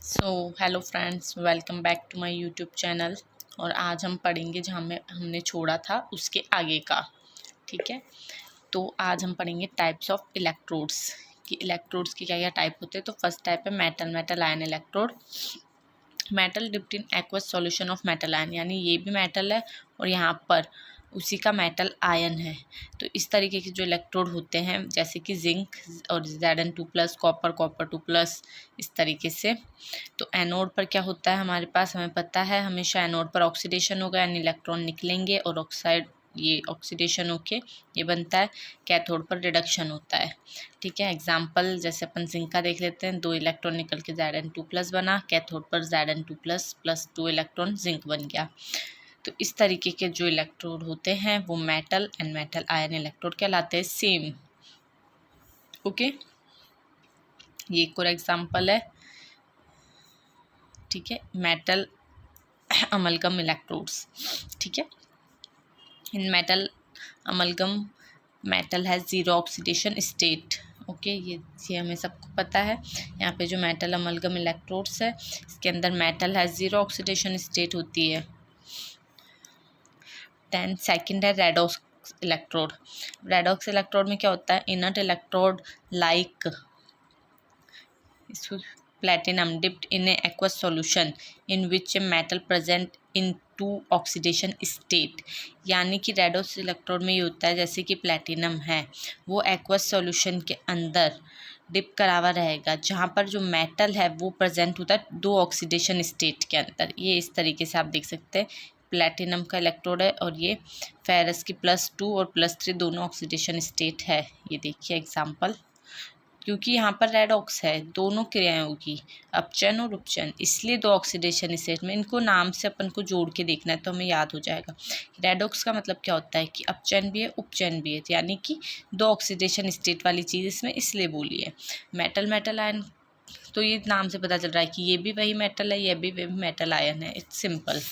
Hello friends, welcome back to my YouTube channel. और आज हम पढ़ेंगे जहाँ में हमने छोड़ा था उसके आगे का। ठीक है, तो आज हम पढ़ेंगे टाइप्स ऑफ इलेक्ट्रोड्स कि इलेक्ट्रोड्स की क्या क्या टाइप होते हैं। तो फर्स्ट टाइप है metal ion electrode. Metal dipped in aqueous solution of metal ion, यानी ये भी मेटल है और यहाँ पर उसी का मेटल आयन है। तो इस तरीके के जो इलेक्ट्रोड होते हैं जैसे कि जिंक और Zn2+, कॉपर 2+, इस तरीके से। तो एनोड पर क्या होता है हमारे पास, हमें पता है हमेशा एनोड पर ऑक्सीडेशन होगा, यानी इलेक्ट्रॉन निकलेंगे और ऑक्साइड ये ऑक्सीडेशन होके ये बनता है। कैथोड पर रिडक्शन होता है। ठीक है, एग्जांपल जैसे अपन जिंक का देख लेते हैं, 2 इलेक्ट्रॉन निकल के Zn2+ बना, कैथोड पर Zn2+ प्लस 2 इलेक्ट्रॉन जिंक बन गया। तो इस तरीके के जो इलेक्ट्रोड होते हैं वो metal and metal ion electrode कहलाते हैं, सेम। ओके, ये एक और एग्जांपल है। ठीक है, मेटल अमलगम इलेक्ट्रोड्स। ठीक है, इन metal amalgam metal has zero oxidation state. Okay, ये हमें सबको पता है। यहाँ पे जो मेटल अमलगम इलेक्ट्रोड्स है इसके अंदर metal has zero oxidation state होती है। 10 सेकंड है रेडॉक्स इलेक्ट्रोड। रेडॉक्स इलेक्ट्रोड में क्या होता है, inert electrode like platinum dipped in a aqueous solution in which a metal present in to oxidation state. यानी कि रेडॉक्स इलेक्ट्रोड में ये होता है जैसे कि प्लेटिनम है वो एक्वस सॉल्यूशन के अंदर डिप करा हुआ रहेगा, जहाँ पर जो मेटल है वो प्रेजेंट होता है 2 ऑक्सीडेशन स्टेट के अंदर। ये इस तरीके से आप देख सकते हैं, प्लेटिनम का इलेक्ट्रोड है और ये फेरस की +2 और +3 दोनों ऑक्सीडेशन स्टेट है। ये देखिए एग्जाम्पल, क्योंकि यहाँ पर रेडॉक्स है, दोनों क्रियाएं होगी, अपचयन और उपचयन, इसलिए 2 ऑक्सीडेशन स्टेट में। इनको नाम से अपन को जोड़ के देखना है तो हमें याद हो जाएगा। रेडॉक्स का मतलब क्या होता है कि अपचयन भी है उपचयन भी है, यानी कि 2 ऑक्सीडेशन स्टेट वाली चीज़ इसमें इसलिए बोली है। मेटल आयन, तो ये नाम से पता चल रहा है कि ये भी वही मेटल है, ये भी वही मेटल आयन है। It's simple.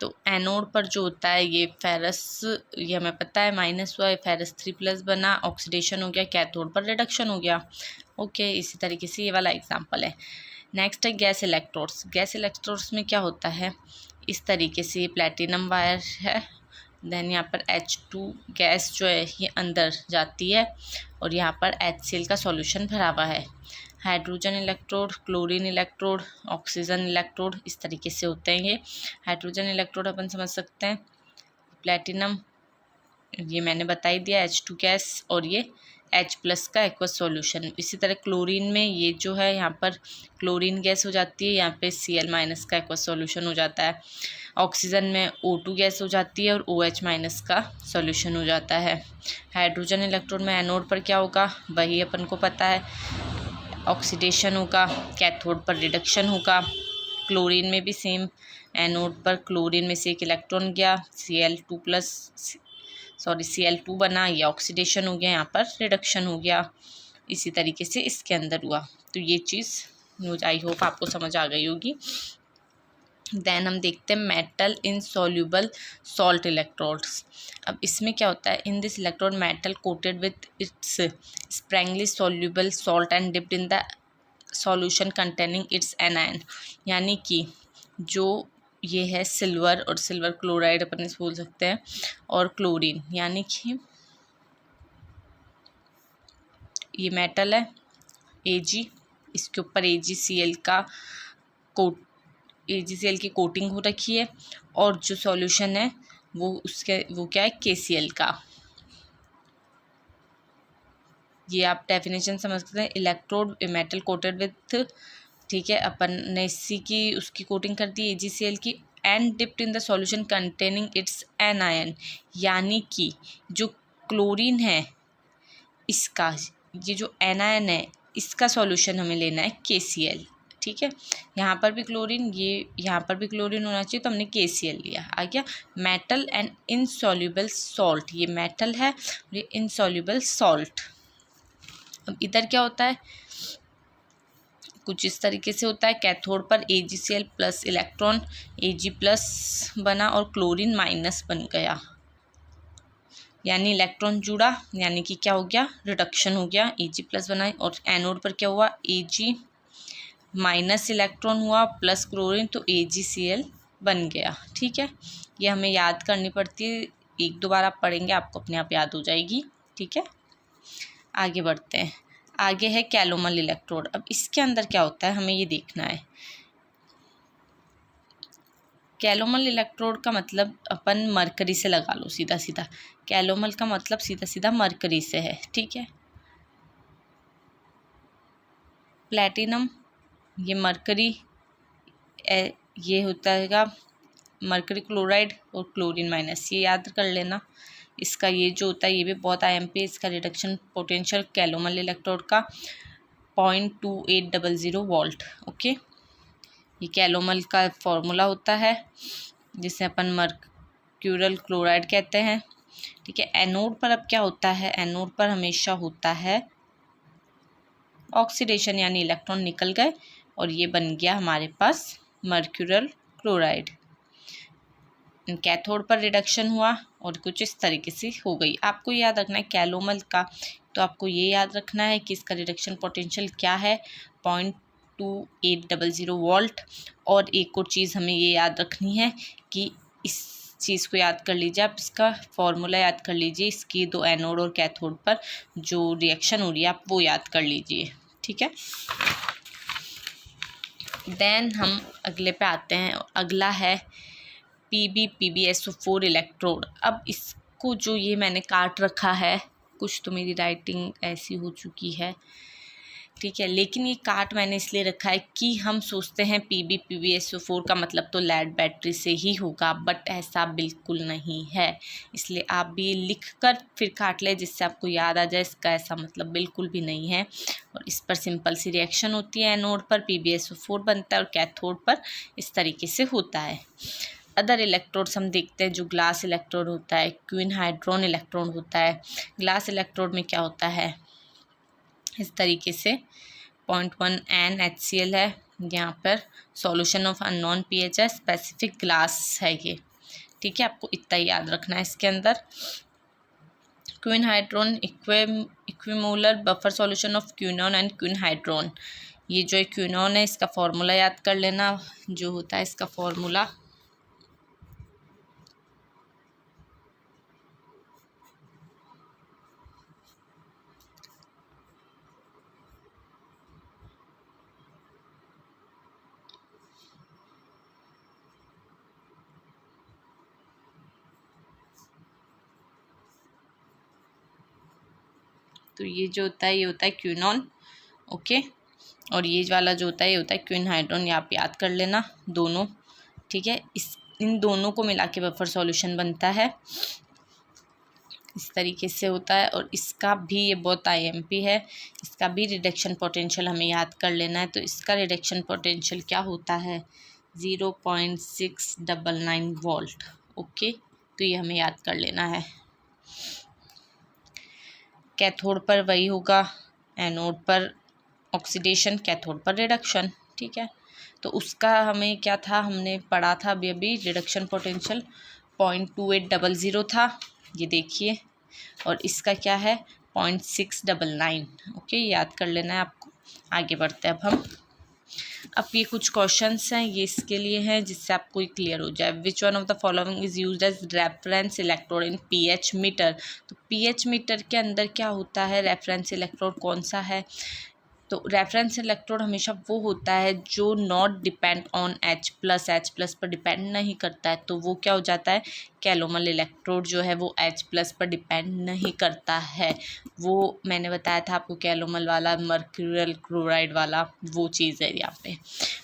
तो एनोड पर जो होता है ये फेरस, ये हमें पता है माइनस हुआ है, फेरस 3+ बना, ऑक्सीडेशन हो गया, कैथोड पर रिडक्शन हो गया। ओके, इसी तरीके से ये वाला एग्जांपल है। नेक्स्ट है गैस इलेक्ट्रोड्स। गैस इलेक्ट्रोड्स में क्या होता है, इस तरीके से प्लेटिनम वायर है, देन यहाँ पर H2 गैस जो है ये अंदर जाती है और यहाँ पर HCl का सॉल्यूशन भरा हुआ है। Hydrogen electrode, chlorine electrode, oxygen electrode, इस तरीके से होते हैं ये। हाइड्रोजन इलेक्ट्रोड अपन समझ सकते हैं, प्लेटिनम ये मैंने बता ही दिया, H2 गैस और ये H+ का एक्वस सॉल्यूशन। इसी तरह क्लोरीन में ये जो है यहाँ पर क्लोरीन गैस हो जाती है, यहाँ पे Cl- का एक्वस सॉल्यूशन हो जाता है। ऑक्सीजन में O2 गैस हो जाती है और OH- का सॉल्यूशन हो जाता है। हाइड्रोजन इलेक्ट्रोड में एनोड पर क्या होगा वही अपन को पता है, ऑक्सीडेशन होगा, कैथोड पर रिडक्शन होगा। क्लोरीन में भी सेम, एनोड पर क्लोरीन में से एक इलेक्ट्रॉन गया, Cl2 बना, ये ऑक्सीडेशन हो गया, यहाँ पर रिडक्शन हो गया। इसी तरीके से इसके अंदर हुआ। तो ये चीज़ आई होप आपको समझ आ गई होगी। देन हम देखते हैं मेटल इन सॉल्यूबल सॉल्ट इलेक्ट्रोड्स। अब इसमें क्या होता है, in this electrode metal coated with its sparingly soluble salt and dipped in the solution containing it's anion. यानी कि जो ये है सिल्वर और सिल्वर क्लोराइड अपन इस बोल सकते हैं, और क्लोरीन, यानी कि ये मेटल है Ag, इसके ऊपर AgCl का कोट, AgCl की कोटिंग हो रखी है और जो सॉल्यूशन है वो क्या है, KCl का। ये आप डेफिनेशन समझ सकते हैं, इलेक्ट्रोड मेटल कोटेड विथ, ठीक है, अपन ने इसी की उसकी कोटिंग कर दी AgCl की, and dipped in the solution containing it's anion. यानी कि जो क्लोरीन है इसका, ये जो एनायन है इसका सॉल्यूशन हमें लेना है KCl। ठीक है, यहाँ पर भी क्लोरीन, ये यहाँ पर भी क्लोरीन होना चाहिए, तो हमने KCl लिया। आ गया मेटल एंड इनसॉल्युबल सॉल्ट, ये मेटल है और ये इनसॉल्युबल सॉल्ट। अब इधर क्या होता है, कुछ इस तरीके से होता है, कैथोड पर AgCl प्लस इलेक्ट्रॉन Ag+ बना और क्लोरीन माइनस बन गया। यानी इलेक्ट्रॉन जुड़ा, यानी कि क्या हो गया, रिडक्शन हो गया, Ag प्लस बनाए। और एनोड पर क्या हुआ, Ag माइनस इलेक्ट्रॉन हुआ प्लस क्लोरीन, तो AgCl बन गया। ठीक है, ये हमें याद करनी पड़ती है, एक दो बार आप पढ़ेंगे आपको अपने आप याद हो जाएगी। ठीक है, आगे बढ़ते हैं। आगे है कैलोमल इलेक्ट्रोड। अब इसके अंदर क्या होता है हमें ये देखना है। कैलोमल इलेक्ट्रोड का मतलब अपन मरकरी से लगा लो सीधा सीधा, कैलोमल का मतलब सीधा सीधा मरकरी से है। ठीक है, प्लेटिनम, ये मरकरी, ये होता है मरकरी क्लोराइड और क्लोरीन माइनस, ये याद कर लेना। इसका ये जो होता है ये भी बहुत IMP, इसका रिडक्शन पोटेंशियल कैलोमल इलेक्ट्रोड का 0.2800 वोल्ट। ओके, ये कैलोमल का फॉर्मूला होता है जिसे अपन मर्क्यूरल क्लोराइड कहते हैं। ठीक है, एनोड पर अब क्या होता है, एनोड पर हमेशा होता है ऑक्सीडेशन, यानी इलेक्ट्रॉन निकल गए और ये बन गया हमारे पास मर्क्यूरल क्लोराइड। कैथोड पर रिडक्शन हुआ और कुछ इस तरीके से हो गई। आपको याद रखना है कैलोमल का, तो आपको ये याद रखना है कि इसका रिडक्शन पोटेंशियल क्या है, 0.2800 वोल्ट। और एक और चीज़ हमें ये याद रखनी है कि इस चीज़ को याद कर लीजिए आप, इसका फॉर्मूला याद कर लीजिए, इसकी दो एनोड और कैथोड पर जो रिएक्शन हो रही है आप वो याद कर लीजिए। ठीक है, देन हम अगले पे आते हैं। अगला है PbPbSO4 इलेक्ट्रोड। अब इसको जो ये मैंने काट रखा है, कुछ तो मेरी राइटिंग ऐसी हो चुकी है, ठीक है, लेकिन ये काट मैंने इसलिए रखा है कि हम सोचते हैं PbPbSO4 का मतलब तो लेड बैटरी से ही होगा, बट ऐसा बिल्कुल नहीं है। इसलिए आप भी लिख कर फिर काट लें जिससे आपको याद आ जाए, इसका ऐसा मतलब बिल्कुल भी नहीं है। और इस पर सिंपल सी रिएक्शन होती है, एनोड पर PbSO4 बनता है और कैथोड पर इस तरीके से होता है। अदर इलेक्ट्रोड्स हम देखते हैं, जो ग्लास इलेक्ट्रोड होता है, क्वीन हाइड्रोन इलेक्ट्रोड होता है। ग्लास इलेक्ट्रोड में क्या होता है, इस तरीके से 0.1 NaHCl है, यहाँ पर सॉल्यूशन ऑफ अननोन pH है, स्पेसिफिक ग्लास है ये। ठीक है, आपको इतना ही याद रखना है इसके अंदर। Quinhydrone equimolar buffer solution of quinone and quinhydrone. ये जो क्विनोन है इसका फॉर्मूला याद कर लेना, जो होता है इसका फॉर्मूला तो ये जो होता है ये होता है क्विनोन। ओके, और ये वाला जो होता है ये होता है क्वीन हाइड्रोन, ये आप याद कर लेना दोनों। ठीक है, इन दोनों को मिला के बफर सॉल्यूशन बनता है, इस तरीके से होता है। और इसका भी ये बहुत IMP है, इसका भी रिडक्शन पोटेंशियल हमें याद कर लेना है। तो इसका रिडक्शन पोटेंशियल क्या होता है, 0.699 वोल्ट। ओके, तो ये हमें याद कर लेना है। कैथोड पर वही होगा, एनोड पर ऑक्सीडेशन, कैथोड पर रिडक्शन। ठीक है, तो उसका हमें क्या था, हमने पढ़ा था अभी रिडक्शन पोटेंशियल 0.2800 था, ये देखिए। और इसका क्या है 0.699। ओके, याद कर लेना है आपको। आगे बढ़ते हैं अब ये कुछ क्वेश्चंस हैं, ये इसके लिए हैं जिससे आपको क्लियर हो जाए। Which one of the following is used as reference electrode in pH meter. तो pH मीटर के अंदर क्या होता है, रेफरेंस इलेक्ट्रोड कौन सा है, तो रेफरेंस इलेक्ट्रोड हमेशा वो होता है जो नॉट डिपेंड ऑन H+ पर डिपेंड नहीं करता है, तो वो क्या हो जाता है, कैलोमल इलेक्ट्रोड जो है वो H+ पर डिपेंड नहीं करता है। वो मैंने बताया था आपको, कैलोमल वाला, मर्क्यूरल क्लोराइड वाला, वो चीज़ है यहाँ पे।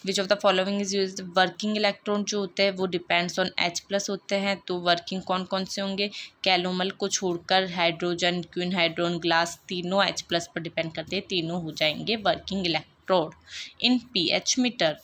विच of the following is use, working electron जो होते हैं वो डिपेंड्स ऑन H+ होते हैं, तो वर्किंग कौन कौन से होंगे, कैलोमल को छोड़कर हाइड्रोजन, क्वीन हाइड्रोन, ग्लास, तीनों H+ पर डिपेंड करते हैं, तीनों हो जाएंगे working electrode in pH meter.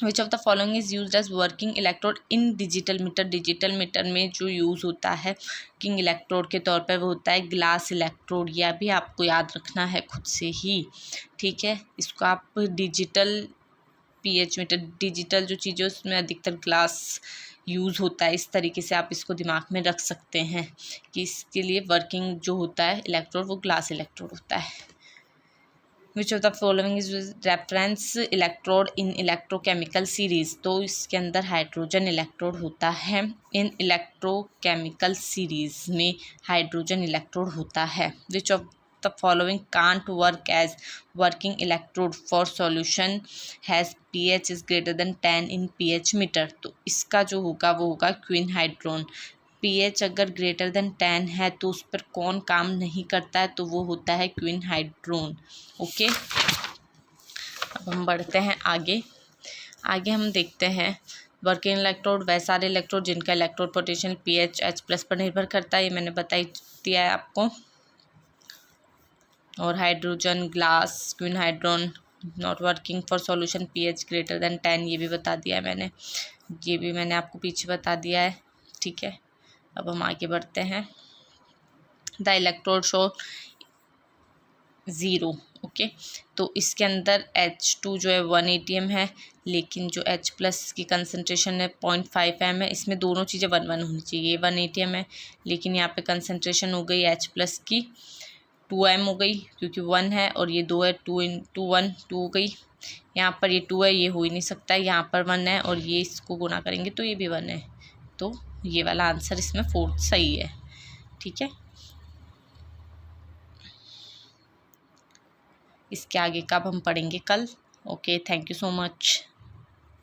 Which of the following is use as working electrode in digital meter. Digital meter में जो यूज़ होता है वर्किंग इलेक्ट्रोड के तौर पर वो होता है ग्लास इलेक्ट्रोड। यह भी आपको याद रखना है खुद से ही। ठीक है, इसको आप डिजिटल pH मीटर, डिजिटल जो चीज़ें उसमें अधिकतर ग्लास यूज़ होता है। इस तरीके से आप इसको दिमाग में रख सकते हैं कि इसके लिए वर्किंग जो होता है इलेक्ट्रोड वो ग्लास इलेक्ट्रोड होता है। Which of the following is reference electrode in electrochemical series. तो इसके अंदर हाइड्रोजन इलेक्ट्रोड होता है। इन इलेक्ट्रोकेमिकल सीरीज में हाइड्रोजन इलेक्ट्रोड होता है। Which of the following can't work as working electrode for solution has pH is greater than 10 in pH meter. तो इसका जो होगा वो होगा क्वीन हाइड्रोन। pH अगर ग्रेटर देन 10 है तो उस पर कौन काम नहीं करता है, तो वो होता है क्वीन हाइड्रोन। ओके, अब हम बढ़ते हैं आगे। आगे हम देखते हैं वर्किंग इलेक्ट्रोड, वह सारे इलेक्ट्रोड जिनका इलेक्ट्रोड पोटेंशियल pH H+ पर निर्भर करता है, ये मैंने बता ही दिया है आपको। और hydrogen, glass, quinhydrone, not working for solution pH greater than 10, ये भी बता दिया है मैंने, ये भी मैंने आपको पीछे बता दिया है। ठीक है, अब हम आगे बढ़ते हैं। The electrode show 0। ओके, तो इसके अंदर H2 जो है 1 ATM है, लेकिन जो H+ की कंसनट्रेशन है 0.5 m है। इसमें दोनों चीज़ें 1 होनी चाहिए। ये 1 ATM है, लेकिन यहाँ पे कंसनट्रेशन हो गई H+ की 2 m हो गई, क्योंकि 1 है और ये 2 है, 2 × 1 2 हो गई। यहाँ पर ये 2 है, ये हो ही नहीं सकता, यहाँ पर 1 है और ये इसको गुना करेंगे तो ये भी 1 है। तो ये वाला आंसर इसमें 4th सही है। ठीक है, इसके आगे का अब हम पढ़ेंगे कल। Okay, thank you so much.